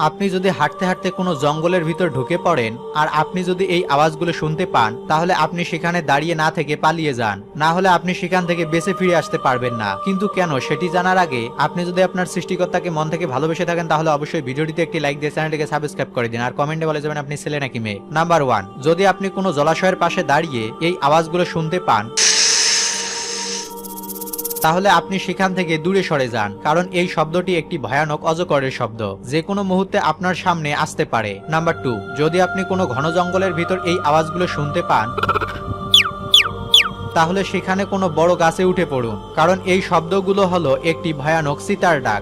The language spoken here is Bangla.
আপনি যদি হাঁটতে হাঁটতে কোনো জঙ্গলের ভিতর ঢুকে পড়েন আর আপনি যদি এই আওয়াজগুলো শুনতে পান, তাহলে আপনি সেখানে দাঁড়িয়ে না থেকে পালিয়ে যান, না হলে আপনি সেখান থেকে বেঁচে ফিরে আসতে পারবেন না। কিন্তু কেন সেটি জানার আগে আপনি যদি আপনার সৃষ্টিকর্তাকে মন থেকে ভালোবেসে থাকেন, তাহলে অবশ্যই ভিডিওটিতে একটি লাইক দিয়ে চ্যানেলটিকে সাবস্ক্রাইব করে দিন আর কমেন্টে বলে যাবেন আপনি ছেলে নাকি মেয়ে। নাম্বার 1, যদি আপনি কোনো জলাশয়ের পাশে দাঁড়িয়ে এই আওয়াজগুলো শুনতে পান, তাহলে আপনি সেখান থেকে দূরে সরে যান, কারণ এই শব্দটি একটি ভয়ানক অজগরের শব্দ, যে কোনো মুহূর্তে আপনার সামনে আসতে পারে। নাম্বার 2, যদি আপনি কোনো ঘন জঙ্গলের ভিতর এই আওয়াজগুলো শুনতে পান, তাহলে সেখানে কোনো বড় গাছে উঠে পড়ুন, কারণ এই শব্দগুলো হলো একটি ভয়ানক চিতার ডাক।